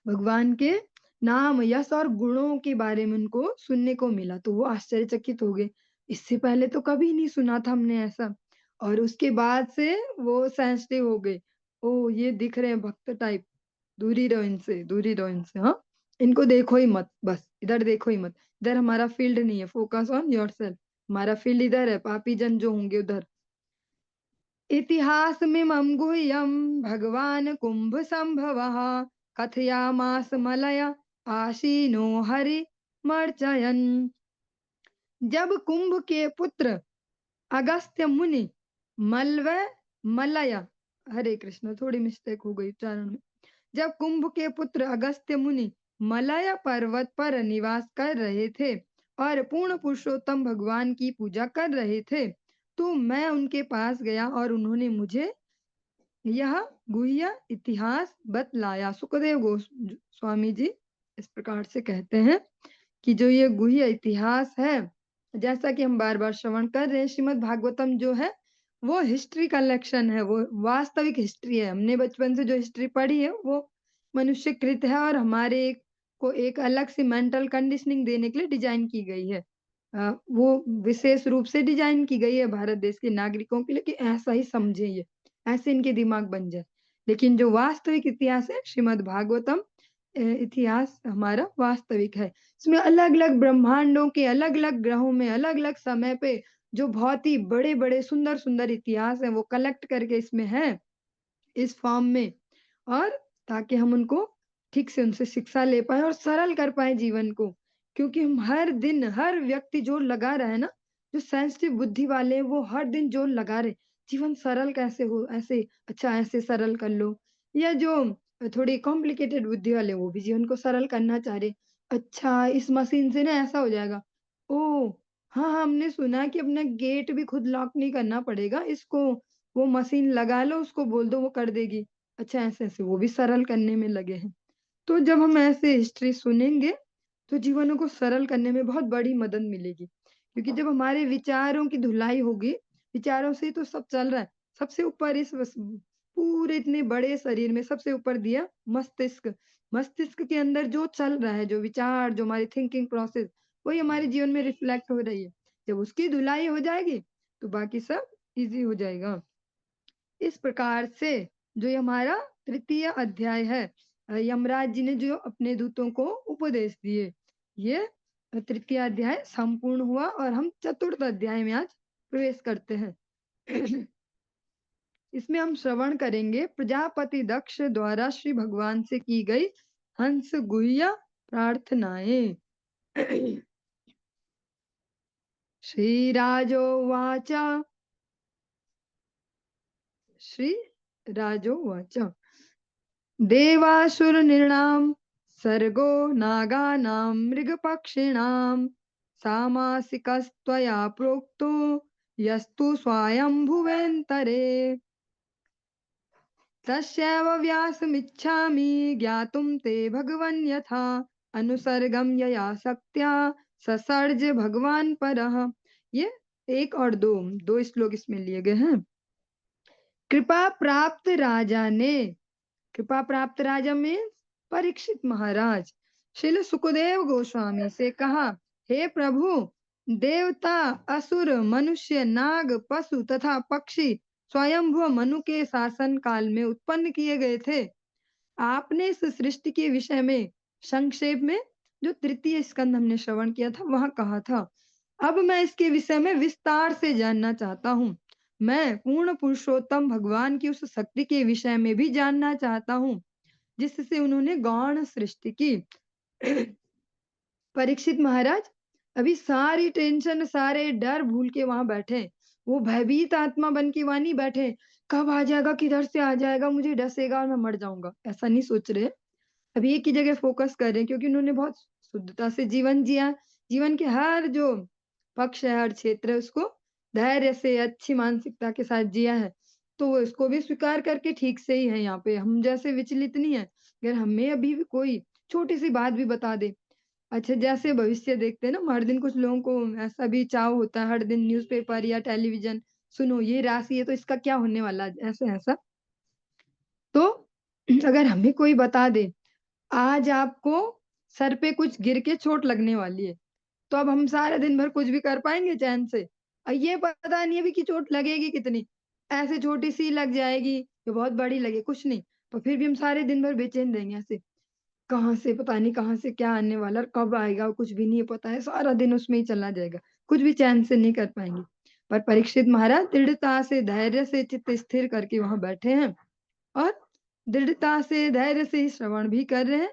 भगवान के नाम, यश और गुणों के बारे में उनको सुनने को मिला, तो वो आश्चर्यचकित हो गए। इससे पहले तो कभी नहीं सुना था हमने ऐसा और उसके बाद से वो सेंसिटिव हो गए। ओह! ये दिख रहे हैं भक्त टाइप, दूर ही रहो इनसे, हाँ? इनको देखो ही मत, बस इधर देखो ही मत। इधर हमारा फील्ड नहीं है, फोकस ऑन योरसेल्फ। हमारा फील्ड इधर है, पापी जन जो होंगे उधर। इतिहासमिमं गुह्यं भगवान् कुम्भसम्भवः कथयामास मलया आसीनो हरिमर्चयन्। जब कुंभ के पुत्र अगस्त्य मुनि मलव मलय हरे कृष्ण थोड़ी मिस्टेक हो गई उच्चारण में। जब कुंभ के पुत्र अगस्त्य मुनि मलय पर्वत पर निवास कर रहे थे और पूर्ण पुरुषोत्तम भगवान की पूजा कर रहे थे, तो मैं उनके पास गया और उन्होंने मुझे यह गुह्य इतिहास बतलाया। सुखदेव स्वामी जी इस प्रकार से कहते हैं कि जो ये गुह्य इतिहास है, जैसा कि हम बार-बार श्रवण कर रहे हैं, श्रीमद् भागवतम जो है, वो हिस्ट्री कलेक्शन है, वो वास्तविक हिस्ट्री है। हमने बचपन से जो हिस्ट्री पढ़ी है, वो मनुष्यकृत है और हमारे को एक अलग सी मेंटल कंडीशनिंग देने के लिए डिज़ाइन की गई है। वो विशेष रूप से डिज़ाइन की गई है भारत देश के नागरिकों के लिए कि ऐसा ही समझें ये, ऐसे इनके दिमाग बन जाए। लेकिन जो वास्तविक इतिहास है, श्रीमद् भागवतम इतिहास हमारा वास्तविक है। इसमें अलग-अलग ब्रह्मांडों के अलग-अलग ग्रहों में अलग-अलग समय पे जो बहुत ही बड़े-बड़े, सुंदर-सुंदर इतिहास हैं, वो कलेक्ट करके इसमें हैं, इस फॉर्म में और ताकि हम उनको ठीक से उनसे शिक्षा ले पाएँ और सरल कर पाएँ जीवन को। क्योंकि हम हर दिन, हर व्यक्ति जोर लगा रहा है ना, जो सेंसिटिव बुद्धि वाले हैं, वो हर दिन जोर लगा रहे, जीवन सरल कैसे हो? ऐसे अच्छा ऐसे सरल कर लो या जो थोड़ी कॉम्प्लिकेटेड बुद्धि वाले, वो भी जीवन को सरल करना चाह रहे। अच्छा, इस मशीन से ना ऐसा हो जाएगा। ओह! हाँ, हाँ, हमने सुना है कि अपना गेट भी खुद लॉक नहीं करना पड़ेगा, इसको वो मशीन लगा लो, उसको बोल दो वो कर देगी। अच्छा ऐसे-ऐसे वो भी सरल करने में लगे हैं। तो जब हम ऐसे हिस्ट्री सुनेंगे, तो जीवनों को सरल करने में बहुत बड़ी मदद मिलेगी। क्योंकि जब हमारे विचारों की धुलाई होगी, विचारों से ही तो सब चल रहा है। सबसे ऊपर इस पूरे इतने बड़े शरीर में सबसे ऊपर दिया मस्तिष्क। मस्तिष्क के अंदर जो चल रहा है, जो विचार, जो हमारी थिंकिंग प्रोसेस, वही हमारे जीवन में रिफ्लेक्ट हो रही है। जब उसकी धुलाई हो जाएगी, तो बाकी सब ईज़ी हो जाएगा। इस प्रकार से जो ये हमारा तृतीय अध्याय है, यमराज जी ने जो अपने दूतों को उपदेश दिए, ये तृतीय अध्याय संपूर्ण हुआ और हम चतुर्थ अध्याय में आज प्रवेश करते हैं। इसमें हम श्रवण करेंगे प्रजापति दक्ष द्वारा श्री भगवान से की गई हंस गुह्य प्रार्थनाएं। श्रीराजोवाच श्रीराजोवाच देवासुरनृणां सर्गो नागानां मृगपक्षिणां सामासिकस्त्वया प्रोक्तो यस्तु स्वायम्भुवेन्तरे तस्यैव व्यासमिच्छामि ज्ञातुं ते भगवन् यथा अनुसर्गं यया शक्त्या ससर्ज भगवान परः। ये एक और दो श्लोक इसमें लिए गए हैं। कृपा प्राप्त राजा ने, कृपा प्राप्त राजा में परीक्षित महाराज श्रील सुखदेव गोस्वामी से कहा, हे प्रभु, देवता, असुर, मनुष्य, नाग, पशु तथा पक्षी स्वयंभू मनु के शासन काल में उत्पन्न किए गए थे। आपने इस सृष्टि के विषय में संक्षेप में जो तृतीय स्कंद हमने श्रवण किया था वहां कहा था। अब मैं इसके विषय में विस्तार से जानना चाहता हूँ। मैं पूर्ण पुरुषोत्तम भगवान की उस शक्ति के विषय में भी जानना चाहता हूँ जिससे उन्होंने गौण सृष्टि की। परीक्षित महाराज अभी सारी टेंशन, सारे डर भूल के वहां बैठे। वो भयभीत आत्मा बन के वहां नहीं बैठे, कब आ जाएगा, किधर से आ जाएगा, मुझे डसेगा और मैं मर जाऊंगा, ऐसा नहीं सोच रहे। अभी एक ही जगह फोकस कर रहे हैं क्योंकि उन्होंने बहुत शुद्धता से जीवन जिया। जीवन के हर जो पक्ष है, हर क्षेत्र है, उसको धैर्य से अच्छी मानसिकता के साथ जिया है। तो वो इसको भी स्वीकार करके ठीक से ही है। यहाँ पे हम जैसे विचलित नहीं है। अगर हमें अभी भी कोई छोटी सी बात भी बता दे, अच्छा जैसे भविष्य देखते हैं ना, हर दिन कुछ लोगों को ऐसा भी चाव होता है, हर दिन न्यूज़पेपर या टेलीविजन, सुनो ये राशि है तो इसका क्या होने वाला है, ऐसे ऐसा। तो अगर हमें कोई बता दे आज आपको सर पे कुछ गिर के चोट लगने वाली है, तो अब हम सारा दिन भर कुछ भी कर पाएंगे चैन से? ये पता नहीं अभी कि चोट लगेगी कितनी, ऐसे छोटी सी लग जाएगी या बहुत बड़ी लगे, कुछ नहीं, तो फिर भी हम सारे दिन भर बेचैन रहेंगे ऐसे, कहाँ से पता नहीं कहाँ से क्या आने वाला और कब आएगा कुछ भी नहीं पता है, सारा दिन उसमें ही चला जाएगा, कुछ भी चैन से नहीं कर पाएंगे। पर परीक्षित महाराज दृढ़ता से, धैर्य से चित्त स्थिर करके वहां बैठे हैं और दृढ़ता से, धैर्य से ही श्रवण भी कर रहे हैं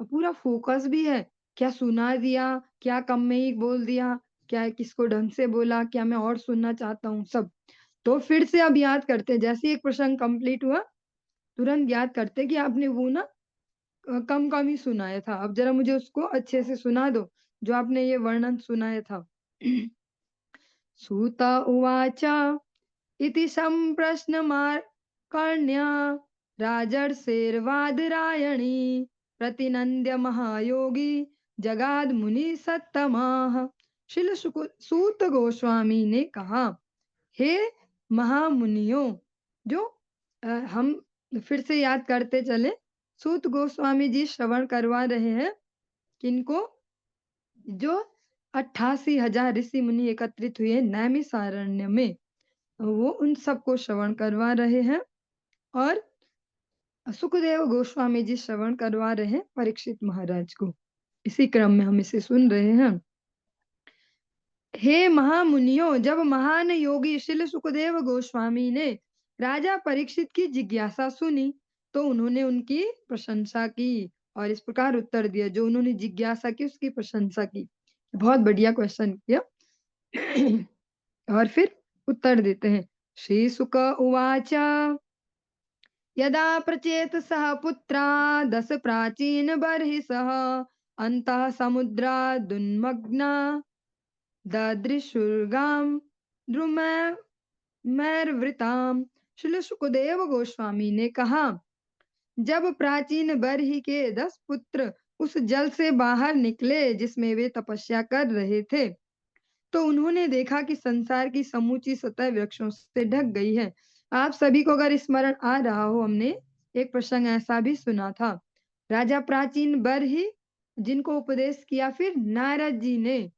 और पूरा फोकस भी है। क्या सुना दिया, क्या कम में ही बोल दिया, क्या किसको ढंग से बोला, क्या मैं और सुनना चाहता हूँ, सब। तो फिर से अब याद करते हैं, जैसे एक प्रसंग कंप्लीट हुआ तुरंत याद करते कि आपने वो ना कम कम ही सुनाया था, अब जरा मुझे उसको अच्छे से सुना दो जो आपने ये वर्णन सुनाया था। सूत उवाच इति सम्प्रश्नमाकर्ण्य राजर्षेर्वादरायणी प्रतिनन्द्य महायोगी जगाद मुनि सत्तमाः। श्रील सूत गोस्वामी ने कहा, हे महामुनियों, जो हम फिर से याद करते चले, सूत गोस्वामी जी श्रवण करवा रहे हैं किनको, जो 88,000 ऋषि मुनि एकत्रित हुए नैमिषारण्य में, वो उन सबको श्रवण करवा रहे हैं और सुखदेव गोस्वामी जी श्रवण करवा रहे हैं परीक्षित महाराज को। इसी क्रम में हम इसे सुन रहे हैं। हे महामुनियों, जब महान योगी श्रील सुखदेव गोस्वामी ने राजा परीक्षित की जिज्ञासा सुनी तो उन्होंने उनकी प्रशंसा की और इस प्रकार उत्तर दिया, जो उन्होंने जिज्ञासा की उसकी प्रशंसा की। बहुत बढ़िया क्वेश्चन किया। और फिर उत्तर देते हैं। श्री सुक उवाच यदा प्रचेत सह पुत्रा 10 प्राचीन बर्हिषः अन्तः समुद्रा दुन्मग्ना ददृशुर्गाम द्रुमैर्वृताम। श्री सुखदेव गोस्वामी ने कहा, जब प्राचीन बरही के 10 पुत्र उस जल से बाहर निकले जिसमें वे तपस्या कर रहे थे, तो उन्होंने देखा कि संसार की समूची सतह वृक्षों से ढक गई है। आप सभी को अगर स्मरण आ रहा हो, हमने एक प्रसंग ऐसा भी सुना था। राजा प्राचीन बरही जिनको उपदेश किया, फिर नारद जी ने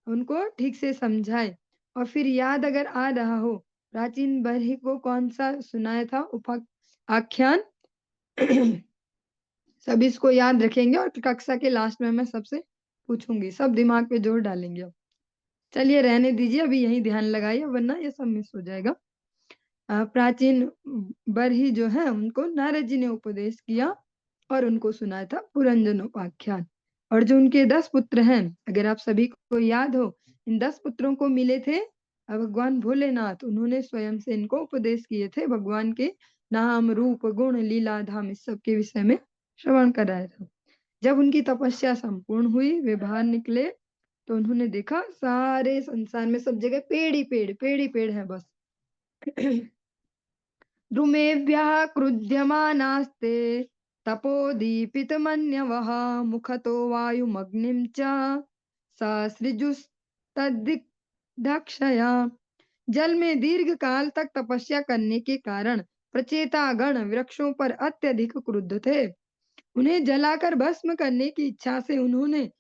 उनको ठीक से समझाए। और फिर याद अगर आ रहा हो, प्राचीन बरही को कौन सा सुनाया था आख्यान? सब इसको याद रखेंगे और कक्षा के लास्ट में मैं सबसे पूछूंगी, सब दिमाग पे जोर डालेंगे। अब चलिए रहने दीजिए, अभी यही ध्यान लगाइए वरना ये सब मिस हो जाएगा। प्राचीन बरही जो है उनको नारद जी ने उपदेश किया और उनको सुनाया था पुरंजनोपाख्यान। और जो उनके 10 पुत्र हैं, अगर आप सभी को याद हो, इन 10 पुत्रों को मिले थे भगवान भोलेनाथ। उन्होंने स्वयं से इनको उपदेश किए थे, भगवान के नाम रूप गुण लीला धाम इस सब के विषय में श्रवण कराया था। जब उनकी तपस्या संपूर्ण हुई, वे बाहर निकले, तो उन्होंने देखा सारे संसार में सब जगह पेड़ ही पेड़ है बस। द्रुमेभ्यः क्रुध्यमानास्ते तपोदीपितमन्यवः मुखतो वायुमग्निं च ससृजुस्तद्दिग्धक्षया। जल में दीर्घ काल तक तपस्या करने के कारण प्रचेतागण वृक्षों पर अत्यधिक क्रुद्ध थे। उन्हें जलाकर भस्म करने की इच्छा से उन्होंने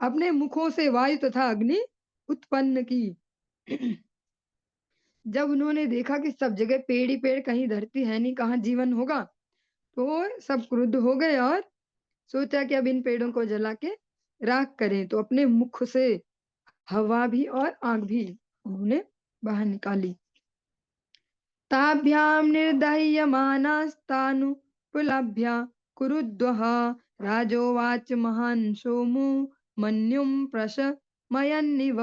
अपने मुखों से वायु तथा अग्नि उत्पन्न की। जब उन्होंने देखा कि सब जगह पेड़ ही पेड़, कहीं धरती है नहीं, कहाँ जीवन होगा, तो सब क्रुद्ध हो गए और सोचा कि अब इन पेड़ों को जला के राख करें। तो अपने मुख से हवा भी और आग भी उन्होंने बाहर निकाली। ताभ्याम निर्दह्यमानास्तानुपुलभ्य कुरुद्वः राजोवाच महान सोमु मन्युम प्रशमयन्निव।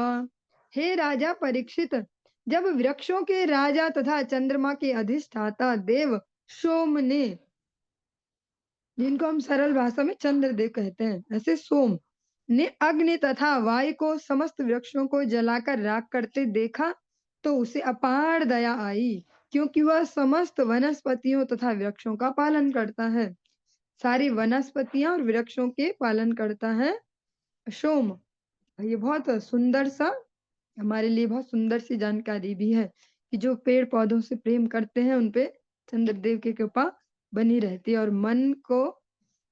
हे राजा परीक्षित, जब वृक्षों के राजा तथा चंद्रमा के अधिष्ठाता देव सोम ने, जिनको हम सरल भाषा में चंद्रदेव कहते हैं, ऐसे सोम ने अग्नि तथा वायु को समस्त वृक्षों को जलाकर राख करते देखा, तो उसे अपार दया आई, क्योंकि वह समस्त वनस्पतियों तथा वृक्षों का पालन करता है। सारी वनस्पतियां और वृक्षों के पालन करता है सोम। ये बहुत सुंदर सा, हमारे लिए बहुत सुंदर सी जानकारी भी है कि जो पेड़ पौधों से प्रेम करते हैं उन पे चंद्रदेव की कृपा बनी रहती है और मन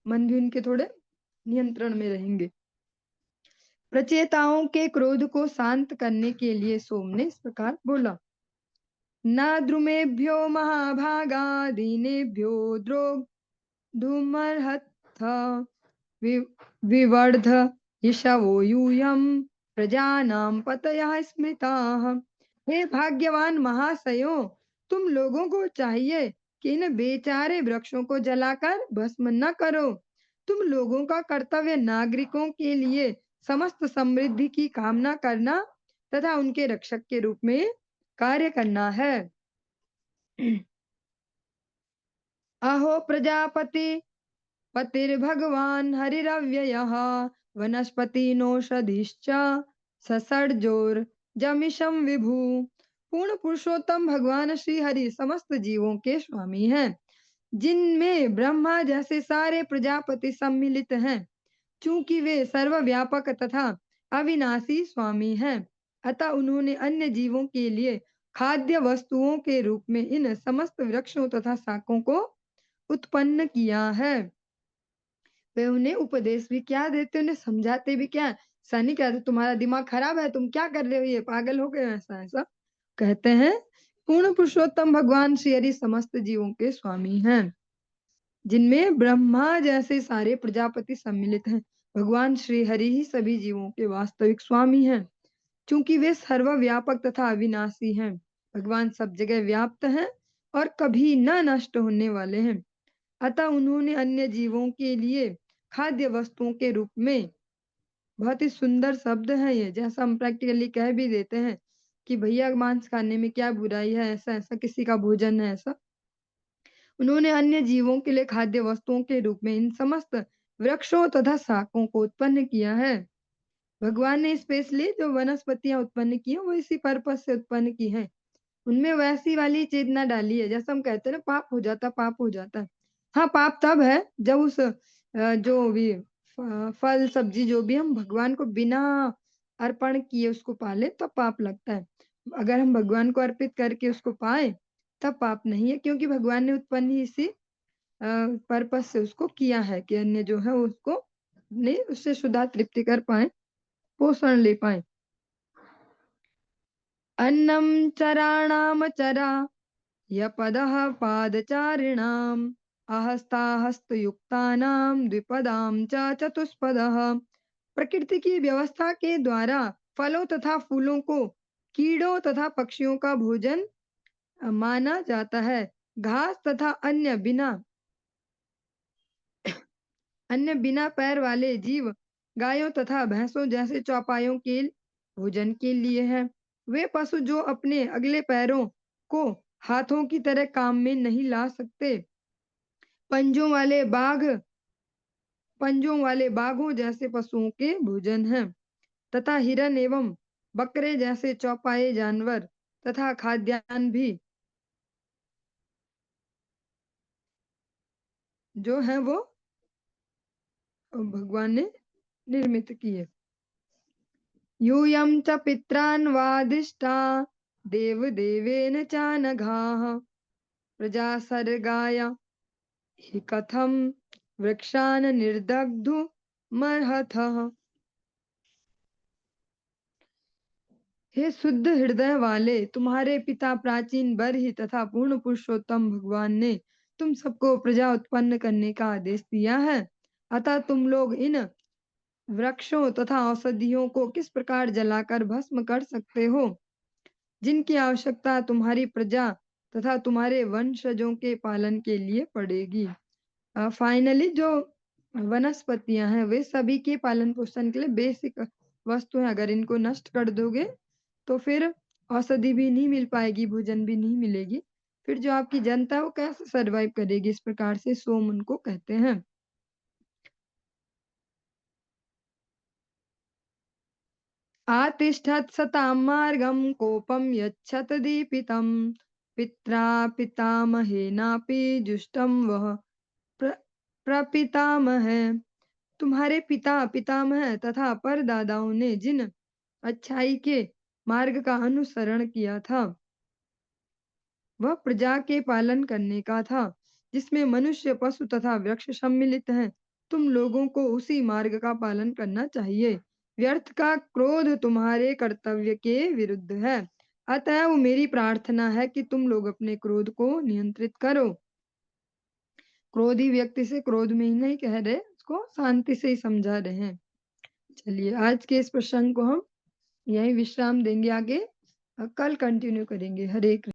भी उनके थोड़े नियंत्रण में रहेंगे। प्रचेताओं के क्रोध को शांत करने के लिए सोम ने इस प्रकार बोला, न द्रुमेभ्यो महाभागा दीनेभ्यो द्रोधुमर्हथ विवर्ध यशवो यूयम प्रजानां पतयः स्मृताः। हे भाग्यवान महाशयों, तुम लोगों को चाहिए कि इन बेचारे वृक्षों को जलाकर भस्म न करो। तुम लोगों का कर्तव्य नागरिकों के लिए समस्त समृद्धि की कामना करना तथा उनके रक्षक के रूप में कार्य करना है। अहो प्रजापति पतिर्भगवान हरिरव्ययः वनस्पतिनोषधीश्च ससर्जोर्जमिषं विभु। पूर्ण पुरुषोत्तम भगवान श्री हरि समस्त जीवों के स्वामी हैं, जिनमें ब्रह्मा जैसे सारे प्रजापति सम्मिलित हैं। चूंकि वे सर्वव्यापक तथा अविनाशी स्वामी हैं, अतः उन्होंने अन्य जीवों के लिए खाद्य वस्तुओं के रूप में इन समस्त वृक्षों तथा शाकों को उत्पन्न किया है। वे उन्हें उपदेश भी क्या देते, उन्हें समझाते भी क्या, ऐसा नहीं कहते तुम्हारा दिमाग खराब है, तुम क्या कर रहे हो, ये पागल हो गए, ऐसा ऐसा कहते हैं। पूर्ण पुरुषोत्तम भगवान श्री हरि समस्त जीवों के स्वामी हैं, जिनमें ब्रह्मा जैसे सारे प्रजापति सम्मिलित हैं। भगवान श्री हरि ही सभी जीवों के वास्तविक स्वामी हैं, क्योंकि वे सर्वव्यापक तथा अविनाशी हैं। भगवान सब जगह व्याप्त हैं और कभी न नष्ट होने वाले हैं। अतः उन्होंने अन्य जीवों के लिए खाद्य वस्तुओं के रूप में, बहुत ही सुंदर शब्द है ये, जैसा हम प्रैक्टिकली कह भी देते हैं कि भैया मांस खाने में क्या बुराई है, ऐसा ऐसा किसी का भोजन है ऐसा। उन्होंने अन्य जीवों के लिए खाद्य वस्तुओं के रूप में इन समस्त वृक्षों तथा शाकों को उत्पन्न किया है। भगवान ने स्पेशली जो वनस्पतियाँ उत्पन्न की हैं, वो इसी पर्पज़ से उत्पन्न की हैं। उनमें वैसी वाली चेतना डाली है, जैसा हम कहते हैं ना पाप हो जाता, पाप हो जाता है। हाँ, पाप तब है जब उस जो भी फल, सब्ज़ी जो भी हम भगवान को बिना अर्पण किए उसको पाले तब पाप लगता है। अगर हम भगवान को अर्पित करके उसको पाएँ, तब पाप नहीं है क्योंकि भगवान ने उत्पन्न ही इसी पर्पज़ से उसको किया है कि अन्य जो है उसको ने उससे सुधा तृप्ति कर पाएँ, पोषण ले पाएँ। अन्नं चराणामचरा यपदः पादचारिणाम् अहस्ताहस्तयुक्तानां द्विपदां च चतुष्पदः। प्रकृति की व्यवस्था के द्वारा फलों तथा फूलों को कीड़ों तथा पक्षियों का भोजन माना जाता है। घास तथा अन्य बिना पैर वाले जीव गायों तथा भैंसों जैसे चौपायों के भोजन के लिए है। वे पशु जो अपने अगले पैरों को हाथों की तरह काम में नहीं ला सकते, पंजों वाले बाघ पंजों वाले बाघों जैसे पशुओं के भोजन हैं तथा हिरन एवं बकरे जैसे चौपाए जानवर तथा खाद्यान्न भी जो है वो भगवान ने निर्मित किए। यूयं च पित्रान्वादिष्टा देवदेवेन चानघाः प्रजासर्गाय हि कथं वृक्षान् निर्दग्धुमर्हथः। हे शुद्ध हृदय वाले, तुम्हारे पिता प्राचीन बरहि तथा पूर्ण पुरुषोत्तम भगवान ने तुम सबको प्रजा उत्पन्न करने का आदेश दिया है। अतः तुम लोग इन वृक्षों तथा औषधियों को किस प्रकार जलाकर भस्म कर सकते हो, जिनकी आवश्यकता तुम्हारी प्रजा तथा तुम्हारे वंशजों के पालन के लिए पड़ेगी। फाइनली जो वनस्पतियां हैं वे सभी के पालन पोषण के लिए बेसिक वस्तु है। अगर इनको नष्ट कर दोगे तो फिर औषधि भी नहीं मिल पाएगी, भोजन भी नहीं मिलेगी। फिर जो आपकी जनता है वो कैसे सर्वाइव करेगी। इस प्रकार से सोम उनको कहते हैं। आतिष्ठत् सतां मार्गं कोपं यच्छत दीपितं पित्रा पितामहेनापि जुष्टं वः प्र प्रपितामह। तुम्हारे पिता पितामह तथा परदादाओं ने जिन अच्छाई के मार्ग का अनुसरण किया था वह प्रजा के पालन करने का था, जिसमें मनुष्य पशु तथा वृक्ष सम्मिलित हैं। तुम लोगों को उसी मार्ग का पालन करना चाहिए। व्यर्थ का क्रोध तुम्हारे कर्तव्य के विरुद्ध है। अतएव मेरी प्रार्थना है कि तुम लोग अपने क्रोध को नियंत्रित करो। क्रोधी व्यक्ति से क्रोध में ही नहीं कह रहे, उसको शांति से ही समझा रहे हैं। चलिए आज के इस प्रसंग को हम यहीं विश्राम देंगे, आगे कल कंटिन्यू करेंगे। हरे कृष्ण।